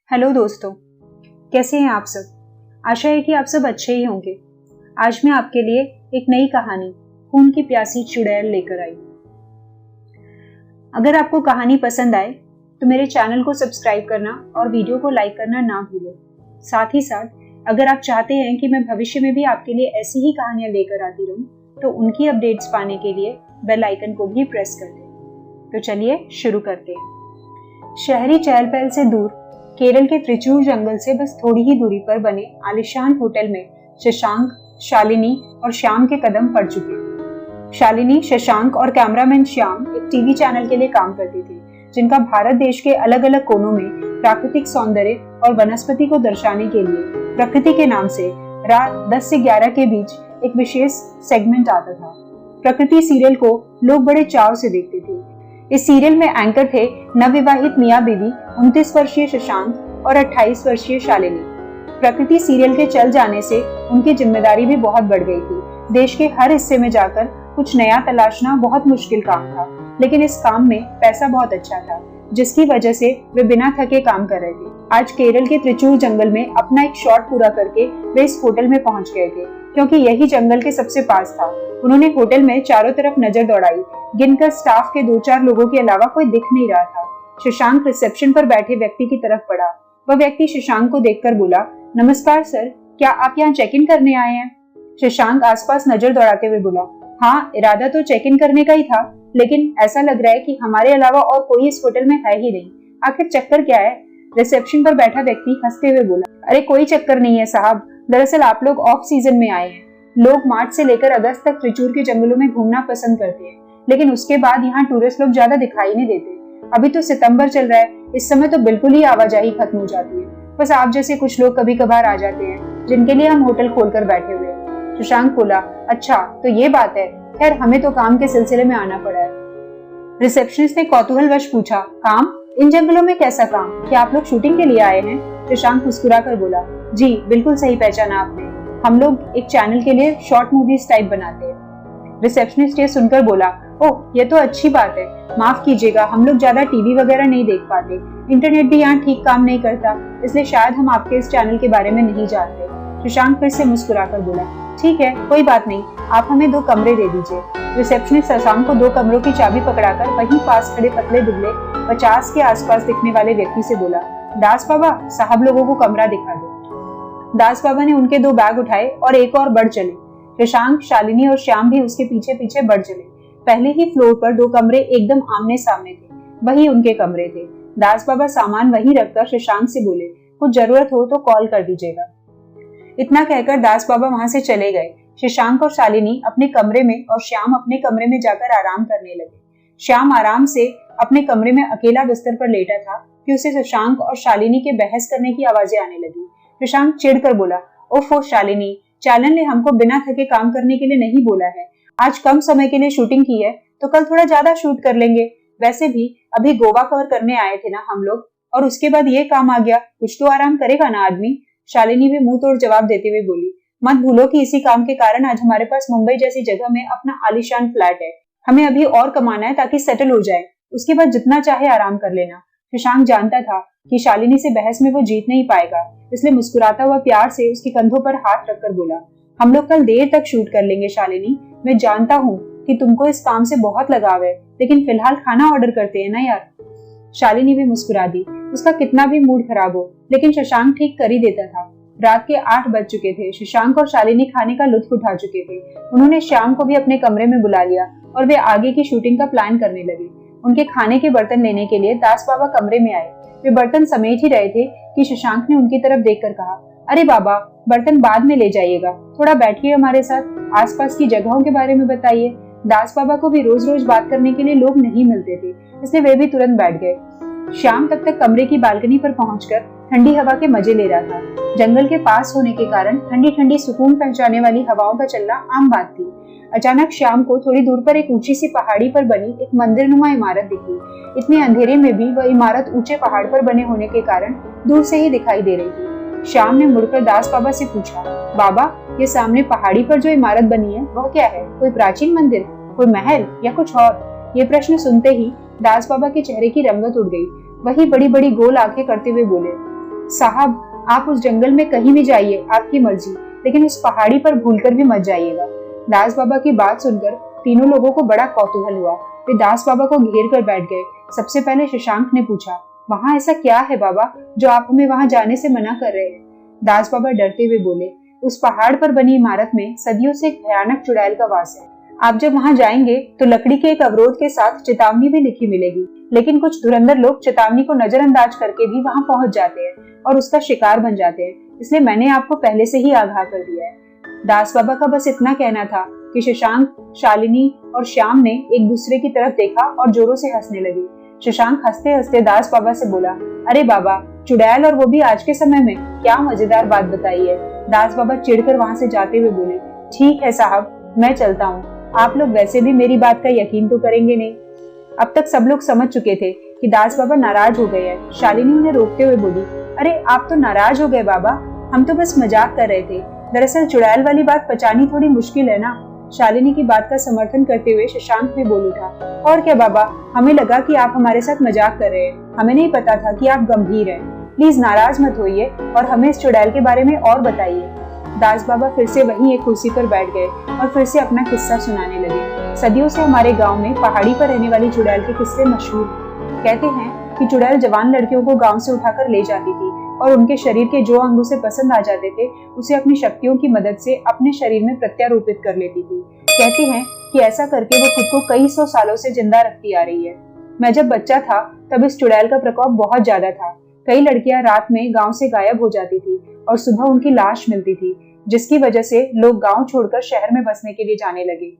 Hello दोस्तों, कैसे हैं आप सब। आशा है कि आप सब अच्छे ही होंगे। आज मैं आपके लिए एक नई कहानी खून की प्यासी चुड़ैल लेकर आई। अगर आपको कहानी पसंद आए तो मेरे चैनल को सब्सक्राइब करना और वीडियो को लाइक करना ना भूलें। साथ ही साथ अगर आप चाहते हैं कि मैं भविष्य में भी आपके लिए ऐसी ही कहानियां लेकर आती रहूं तो उनकी अपडेट्स पाने के लिए बेल आइकन को भी प्रेस कर दें। तो चलिए शुरू करते हैं। शहरी चहल पहल से दूर केरल के त्रिचूर जंगल से बस थोड़ी ही दूरी पर बने आलिशान होटल में शशांक, शालिनी और श्याम के कदम पड़ चुके। शालिनी, शशांक और कैमरामैन श्याम एक टीवी चैनल के लिए काम करते थे, जिनका भारत देश के अलग अलग कोनों में प्राकृतिक सौंदर्य और वनस्पति को दर्शाने के लिए प्रकृति के नाम से रात 10 से 11 के बीच एक विशेष सेगमेंट आता था। प्रकृति सीरियल को लोग बड़े चाव से देखते थे। इस सीरियल में एंकर थे नवविवाहित मियां बीवी, 29 वर्षीय शशांक और 28 वर्षीय शालिनी। प्रकृति सीरियल के चल जाने से उनकी जिम्मेदारी भी बहुत बढ़ गई थी। देश के हर हिस्से में जाकर कुछ नया तलाशना बहुत मुश्किल काम था, लेकिन इस काम में पैसा बहुत अच्छा था, जिसकी वजह से वे बिना थके काम कर रहे थे। आज केरल के त्रिचूर जंगल में अपना एक शॉट पूरा करके वे इस होटल में पहुंच गए थे, क्योंकि यही जंगल के सबसे पास था। उन्होंने होटल में चारों तरफ नजर दौड़ाई, गिनकर स्टाफ के 2-4 लोगों के अलावा कोई दिख नहीं रहा था। शशांक रिसेप्शन पर बैठे व्यक्ति की तरफ बढ़ा। वह व्यक्ति शशांक को देखकर बोला, नमस्कार सर, क्या आप यहाँ चेक इन करने आए हैं? शशांक आसपास नजर दौड़ाते हुए बोला, हाँ, इरादा तो चेक इन करने का ही था, लेकिन ऐसा लग रहा है कि हमारे अलावा और कोई इस होटल में है ही नहीं। आखिर चक्कर क्या है? रिसेप्शन पर बैठा व्यक्ति हंसते हुए बोला, अरे कोई चक्कर नहीं है साहब, दरअसल आप लोग ऑफ सीजन में आए हैं। लोग मार्च से लेकर अगस्त तक त्रिचूर के जंगलों में घूमना पसंद करते हैं, लेकिन उसके बाद यहाँ टूरिस्ट लोग ज्यादा दिखाई नहीं देते। अभी तो सितंबर चल रहा है, इस समय तो बिल्कुल ही आवाजाही खत्म हो जाती है। बस आप जैसे कुछ लोग कभी कभार आ जाते हैं, जिनके लिए हम होटल खोलकर बैठे हुए हैं। शशांक बोला, अच्छा तो ये बात है, खैर हमें तो काम के सिलसिले में आना पड़ा है। रिसेप्शनिस्ट ने कौतूहलवश पूछा, काम? इन जंगलों में कैसा काम? क्या आप लोग शूटिंग के लिए आए हैं? शशांक मुस्कुराकर बोला, जी बिल्कुल सही पहचाना आपने, हम लोग एक चैनल के लिए शॉर्ट मूवीज टाइप बनाते हैं। रिसेप्शनिस्ट ये सुनकर बोला, ओह ये तो अच्छी बात है, माफ कीजिएगा हम लोग ज्यादा टीवी वगैरह नहीं देख पाते, इंटरनेट भी यहाँ ठीक काम नहीं करता, इसलिए शायद हम आपके इस चैनल के बारे में नहीं जानते। शशांक फिर से मुस्कुराकर बोला, ठीक है कोई बात नहीं, आप हमें 2 कमरे दे दीजिए। रिसेप्शनिस्ट शशांक को 2 कमरों की चाबी पकड़ाकर वहीं पास खड़े पतले दुबले 50 के आसपास दिखने वाले व्यक्ति से बोला, दास बाबा साहब लोगों को कमरा दिखा दो। दास बाबा ने उनके 2 बैग उठाए और एक और बढ़ चले। शशांक, शालिनी और श्याम भी उसके पीछे पीछे बढ़ चले। पहले ही फ्लोर पर 2 कमरे एकदम आमने सामने थे, वही उनके कमरे थे। दास बाबा सामान वहीं रखकर शशांक से बोले, कुछ जरूरत हो तो कॉल कर दीजिएगा। इतना कहकर दास बाबा वहां से चले गए। शशांक और शालिनी अपने कमरे में और श्याम अपने कमरे में जाकर आराम करने लगे। श्याम आराम से अपने कमरे में अकेला बिस्तर पर लेटा था कि उसे शशांक और शालिनी के बहस करने की आवाजें आने लगी। शशांक चिढ़कर बोला, ओफो शालिनी, चैनल ने हमको बिना थके काम करने के लिए नहीं बोला है। आज कम समय के लिए शूटिंग की है तो कल थोड़ा ज्यादा शूट कर लेंगे। वैसे भी अभी गोवा कवर करने आए थे ना हम लोग, और उसके बाद ये काम आ गया, कुछ तो आराम करेगा ना आदमी। शालिनी भी मुंह तोड़ जवाब देते हुए बोली, मत भूलो कि इसी काम के कारण आज हमारे पास मुंबई जैसी जगह में अपना आलीशान फ्लैट है। हमें अभी और कमाना है ताकि सेटल हो जाए, उसके बाद जितना चाहे आराम कर लेना। शशांक जानता था कि शालिनी से बहस में वो जीत नहीं पाएगा, इसलिए मुस्कुराता हुआ प्यार से उसके कंधों पर हाथ रखकर बोला, हम लोग कल देर तक शूट कर लेंगे शालिनी, मैं जानता हूँ कि तुमको इस काम से बहुत लगाव है, लेकिन फिलहाल खाना ऑर्डर करते हैं ना यार। शालिनी भी मुस्कुरा दी। उसका कितना भी मूड खराब हो, लेकिन शशांक ठीक कर ही देता था। रात के 8 बज चुके थे। शशांक और शालिनी खाने का लुत्फ उठा चुके थे। उन्होंने श्याम को भी अपने कमरे में बुला लिया और वे आगे की शूटिंग का प्लान करने लगे। उनके खाने के बर्तन लेने के लिए दास बाबा कमरे में आए। वे बर्तन समेट ही रहे थे कि शशांक ने उनकी तरफ देखकर कहा, अरे बाबा, बर्तन बाद में ले जाइएगा, थोड़ा बैठिए हमारे साथ, आसपास की जगहों के बारे में बताइए। दास बाबा को भी रोज रोज बात करने के लिए लोग नहीं मिलते थे, इसलिए वे भी तुरंत बैठ गए। श्याम तब तक कमरे की बालकनी पर पहुंचकर ठंडी हवा के मजे ले रहा था। जंगल के पास होने के कारण ठंडी ठंडी सुकून पहुंचाने वाली हवाओं का चलना आम बात थी। अचानक श्याम को थोड़ी दूर पर एक ऊंची सी पहाड़ी पर बनी एक मंदिरनुमा इमारत दिखी। इतने अंधेरे में भी वह इमारत ऊंचे पहाड़ पर बने होने के कारण दूर से ही दिखाई दे रही थी। श्याम ने मुड़कर दास बाबा से पूछा, बाबा, ये सामने पहाड़ी पर जो इमारत बनी है वह क्या है? कोई प्राचीन मंदिर, कोई महल या कुछ और? ये प्रश्न सुनते ही दास बाबा के चेहरे की रंगत उड़ गई। वही बड़ी बड़ी गोल आंखें करते हुए बोले, साहब, आप उस जंगल में कहीं भी जाइए, आपकी मर्जी, लेकिन उस पहाड़ी पर भूलकर भी मत जाइएगा। दास बाबा की बात सुनकर तीनों लोगों को बड़ा कौतूहल हुआ। वे दास बाबा को घेर कर बैठ गए। सबसे पहले शशांक ने पूछा, वहाँ ऐसा क्या है बाबा जो आप हमें वहाँ जाने से मना कर रहे हैं? दास बाबा डरते हुए बोले, उस पहाड़ पर बनी इमारत में सदियों से एक भयानक चुड़ैल का वास है। आप जब वहाँ जाएंगे तो लकड़ी के एक अवरोध के साथ चेतावनी भी लिखी मिलेगी, लेकिन कुछ धुरंधर लोग चेतावनी को नजरअंदाज करके भी वहाँ पहुँच जाते हैं और उसका शिकार बन जाते हैं, इसलिए मैंने आपको पहले से ही आगाह कर दिया है। दास बाबा का बस इतना कहना था कि शशांक, शालिनी और श्याम ने एक दूसरे की तरफ देखा और जोरों से हंसने लगे। शशांक हंसते हंसते दास बाबा से बोला, अरे बाबा, चुड़ैल और वो भी आज के समय में, क्या मजेदार बात बताई है। दास बाबा चिढ़कर वहां से जाते हुए बोले, ठीक है साहब, मैं चलता हूँ। आप लोग वैसे भी मेरी बात का यकीन तो करेंगे नहीं। अब तक सब लोग समझ चुके थे कि दास बाबा नाराज हो गए हैं। शालिनी उन्हें रोकते हुए बोली, अरे आप तो नाराज हो गए बाबा, हम तो बस मजाक कर रहे थे। दरअसल चुड़ैल वाली बात पचानी थोड़ी मुश्किल है ना। शालिनी की बात का समर्थन करते हुए शशांक भी बोल उठा, और क्या बाबा, हमें लगा कि आप हमारे साथ मजाक कर रहे हैं, हमें नहीं पता था कि आप गंभीर हैं। प्लीज नाराज मत होइए और हमें इस चुड़ैल के बारे में और बताइए। दास बाबा फिर से वहीं एक कुर्सी पर बैठ गए और फिर से अपना किस्सा सुनाने लगे। सदियों से हमारे गांव में पहाड़ी पर रहने वाली चुड़ैल के किस्से मशहूर। कहते हैं कि चुड़ैल जवान लड़कियों को गांव से उठाकर ले जाती थी और उनके शरीर के जो अंग उसे पसंद आ जाते थे उसे अपनी शक्तियों की मदद से अपने शरीर में प्रत्यारोपित कर लेती थी। कहते हैं कि ऐसा करके वो खुद को कई सौ सालों से जिंदा रखती आ रही है। मैं जब बच्चा था तब इस चुड़ैल का प्रकोप बहुत ज्यादा था। कई लड़कियां रात में गांव से गायब हो जाती थी और सुबह उनकी लाश मिलती थी, जिसकी वजह से लोग गांव छोड़कर शहर में बसने के लिए जाने लगे।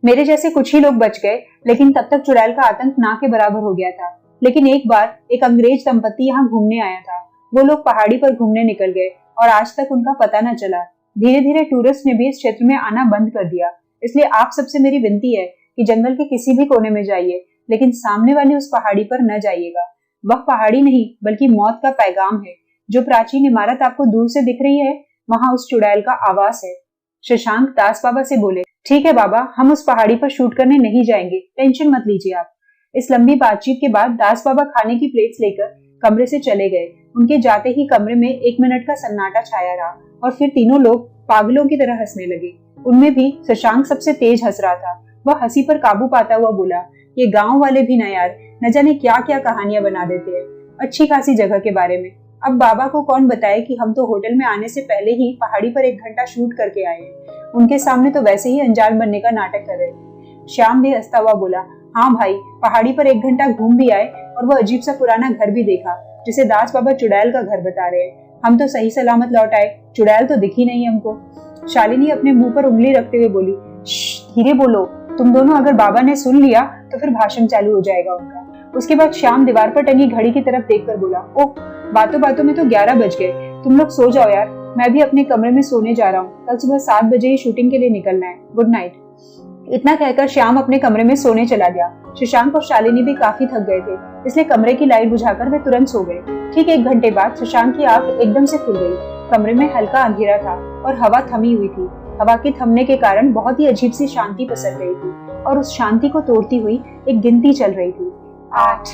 मेरे जैसे कुछ ही लोग बच गए, लेकिन तब तक चुड़ैल का आतंक ना के बराबर हो गया था। लेकिन एक बार एक अंग्रेज दंपत्ति यहाँ घूमने आया था। वो लोग पहाड़ी पर घूमने निकल गए और आज तक उनका पता न चला। धीरे धीरे टूरिस्ट ने भी इस क्षेत्र में आना बंद कर दिया। इसलिए आप सबसे मेरी विनती है कि जंगल के किसी भी कोने में जाइए, लेकिन सामने वाली उस पहाड़ी पर न जाइएगा। वह पहाड़ी नहीं बल्कि मौत का पैगाम है। जो प्राचीन इमारत आपको दूर से दिख रही है, वहाँ उस चुड़ैल का आवास है। शशांक दास बाबा से बोले, ठीक है बाबा, हम उस पहाड़ी पर शूट करने नहीं जाएंगे, टेंशन मत लीजिए आप। इस लंबी बातचीत के बाद दास बाबा खाने की प्लेट्स लेकर कमरे से चले गए। उनके जाते ही कमरे में 1 मिनट का सन्नाटा छाया रहा और फिर तीनों लोग पागलों की तरह हंसने लगे। उनमें भी शशांक सबसे तेज हंस रहा था। वह हंसी पर काबू पाता हुआ बोला, ये गांव वाले भी ना यार, न जाने क्या क्या कहानियां बना देते हैं अच्छी खासी जगह के बारे में। अब बाबा को कौन बताए कि हम तो होटल में आने से पहले ही पहाड़ी पर 1 घंटा शूट करके आए हैं। उनके सामने तो वैसे ही अनजान बनने का नाटक कर रहे थे। श्याम भी हंसता हुआ बोला, हाँ भाई, पहाड़ी पर 1 घंटा घूम भी आए और वह अजीब सा पुराना घर भी देखा जिसे दास बाबा चुड़ैल का घर बता रहे हैं। हम तो सही सलामत लौट आए, चुड़ैल तो दिखी नहीं हमको। शालिनी अपने मुंह पर उंगली रखते हुए बोली, धीरे बोलो, तुम दोनों अगर बाबा ने सुन लिया तो फिर भाषण चालू हो जाएगा उनका। उसके बाद श्याम दीवार पर टंगी घड़ी की तरफ देखकर बोला, ओह, बातों बातों में तो 11 बज गए, तुम लोग सो जाओ यार, मैं भी अपने कमरे में सोने जा रहा हूँ। कल सुबह 7 बजे ही शूटिंग के लिए निकलना है। Good night. इतना कहकर श्याम अपने कमरे में सोने चला गया। शशांक और शालिनी भी काफी थक गए थे, इसलिए कमरे की लाइट बुझाकर वे तुरंत सो गए। ठीक 1 घंटे बाद शशांक की आंख एकदम से खुल गई। कमरे में हल्का अंधेरा था और हवा थमी हुई थी। हवा के थमने के कारण बहुत ही अजीब सी शांति पसर रही थी और उस शांति को तोड़ती हुई एक गिनती चल रही थी। 8,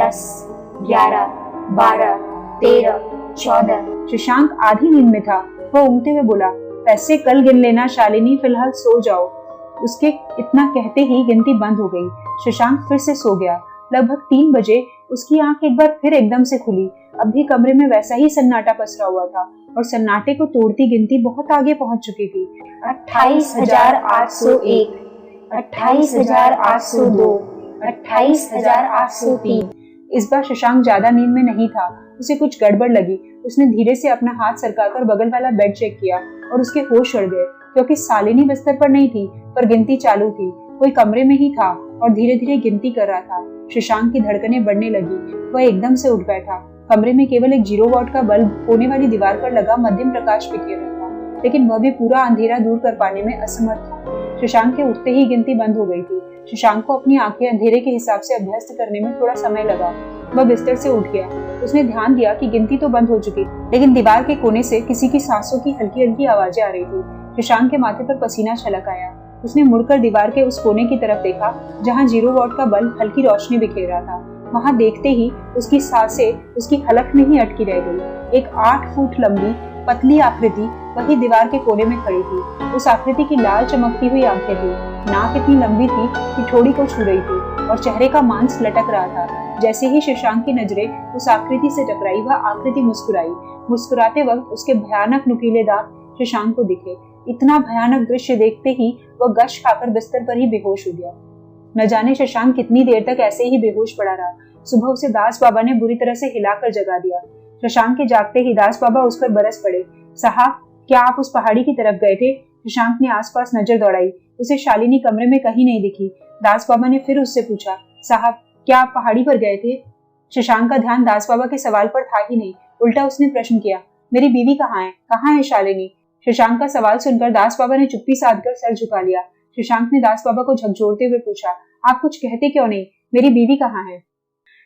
10, 11, 12, 13, 14। शशांक आधी नींद में था। वो ऊँगते हुए बोला, पैसे कल गिन लेना शालिनी, फिलहाल सो जाओ। उसके इतना कहते ही गिनती बंद हो गई। शशांक फिर से सो गया। लगभग 3 बजे उसकी आंख एक बार फिर एकदम से खुली। अब भी कमरे में वैसा ही सन्नाटा पसरा हुआ था और सन्नाटे को तोड़ती गिनती बहुत आगे पहुंच चुकी थी। 28,801, 28,802, 28,803। इस बार शशांक ज्यादा नींद में नहीं था। उसे कुछ गड़बड़ लगी। उसने धीरे से अपना हाथ सरकाकर बगल वाला बेड चेक किया और उसके होश उड़ गए, क्योंकि शालिनी बिस्तर पर नहीं थी पर गिनती चालू थी। कोई कमरे में ही था और धीरे धीरे गिनती कर रहा था। शशांक की धड़कनें बढ़ने लगी। वह एकदम से उठ बैठा। कमरे में केवल एक 0 वॉट का बल्ब कोने वाली दीवार पर लगा मध्यम प्रकाश बिखेर रहा था, लेकिन वह भी पूरा अंधेरा दूर कर पाने में असमर्थ था। शशांक के उठते ही गिनती बंद हो गई थी। शशांक को अपनी आंखें अंधेरे के हिसाब से अभ्यस्त करने में थोड़ा समय लगा। वह बिस्तर से उठ गया। उसने ध्यान दिया कि गिनती तो बंद हो चुकी, लेकिन दीवार के कोने से किसी की सांसों की हल्की हल्की आवाजें आ रही थी। शशांक के माथे पर पसीना छलक आया। उसने मुड़कर दीवार के उस कोने की तरफ देखा जहाँ 0 वॉट का बल्ब हल्की रोशनी बिखेर रहा था। वहां देखते ही उसकी सांसें उसकी हलक में ही अटकी रह गई। एक 8 फुट लंबी पतली आकृति वही दीवार के कोने में खड़ी थी। उस आकृति की लाल चमकती हुई आंखें थी, नाक इतनी लंबी थी कि ठोड़ी को छू रही थी और चेहरे का मांस लटक रहा था। जैसे ही शशांक की नजरें उस आकृति से टकराई, वह आकृति मुस्कुराई। मुस्कुराते वक्त उसके भयानक नुकीले दांत शशांक को दिखे। इतना भयानक दृश्य देखते ही वह गश खाकर बिस्तर पर ही बेहोश हो गया। न जाने शशांक कितनी देर तक ऐसे ही बेहोश पड़ा रहा। सुबह उसे दास बाबा ने बुरी तरह से हिलाकर जगा दिया। शशांक के जागते ही दास बाबा उस पर बरस पड़े। साहब, क्या आप उस पहाड़ी की तरफ गए थे? शशांक ने आसपास नजर दौड़ाई। उसे शालिनी कमरे में कहीं नहीं दिखी। दास बाबा ने फिर उससे पूछा, साहब, क्या आप पहाड़ी पर गए थे? शशांक का ध्यान दास बाबा के सवाल पर था ही नहीं। उल्टा उसने प्रश्न किया, मेरी बीवी कहाँ है? कहाँ है शालिनी? शशांक का सवाल सुनकर दास बाबा ने चुप्पी साधकर सर झुका लिया। शशांक ने दास बाबा को झकझोरते हुए पूछा, आप कुछ कहते क्यों नहीं? मेरी बीवी कहाँ है?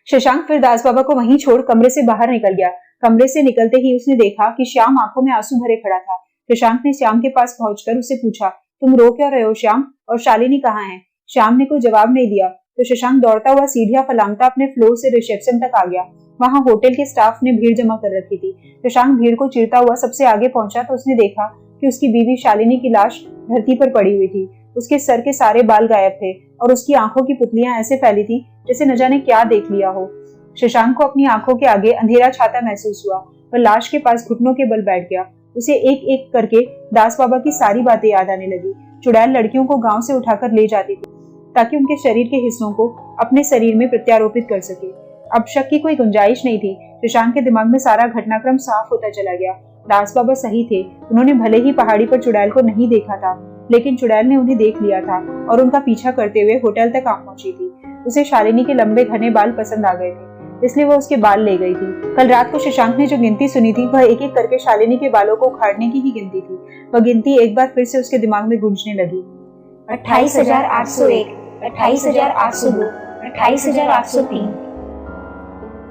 शशांक फिर दास बाबा को वहीं छोड़ कमरे से बाहर निकल गया। कमरे से निकलते ही उसने देखा कि श्याम आंखों में आंसू भरे खड़ा था। शशांक ने श्याम के पास पहुंचकर उससे पूछा, तुम रो क्यों रहे हो श्याम, और शालिनी कहाँ है? श्याम ने कोई जवाब नहीं दिया तो शशांक दौड़ता हुआ सीढ़ियां फलांगता अपने फ्लोर से रिसेप्शन तक आ गया। वहां होटल के स्टाफ ने भीड़ जमा कर रखी थी। शशांक भीड़ को चीरता हुआ सबसे आगे पहुंचा तो उसने देखा कि उसकी बीवी शालिनी की लाश धरती पर पड़ी हुई थी। उसके सर के सारे बाल गायब थे और उसकी आंखों की पुतलियां ऐसे फैली थी जैसे न जाने क्या देख लिया हो। शशांक को अपनी आंखों के आगे अंधेरा छाता महसूस हुआ। वह लाश के पास घुटनों के बल बैठ गया। उसे एक एक करके दास बाबा की सारी बातें याद आने लगी। चुड़ैल लड़कियों को गांव से उठाकर ले जाती थी ताकि उनके शरीर के हिस्सों को अपने शरीर में प्रत्यारोपित कर सके। अब शक की कोई गुंजाइश नहीं थी। शशांक के दिमाग में सारा घटनाक्रम साफ होता चला गया। दास बाबा सही थे। उन्होंने भले ही पहाड़ी पर चुड़ैल को नहीं देखा था, लेकिन चुड़ैल ने उन्हें देख लिया था और उनका पीछा करते हुए होटल तक आ पहुंची थी। उसे शालिनी के लंबे घने बाल पसंद आ गए थे, इसलिए वो उसके बाल ले गई थी। कल रात को शशांक ने जो गिनती सुनी थी वह एक एक करके शालिनी के बालों को उखाड़ने की ही गिनती थी। वह गिनती एक बार फिर से उसके दिमाग में गूंजने लगी। 28,801, 28,802, 28,803।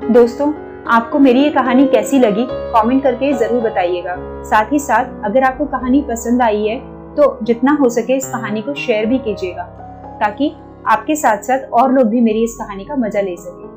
दोस्तों, आपको मेरी ये कहानी कैसी लगी कमेंट करके जरूर बताइएगा। साथ ही साथ अगर आपको कहानी पसंद आई है तो जितना हो सके इस कहानी को शेयर भी कीजिएगा ताकि आपके साथ साथ और लोग भी मेरी इस कहानी का मजा ले सकें।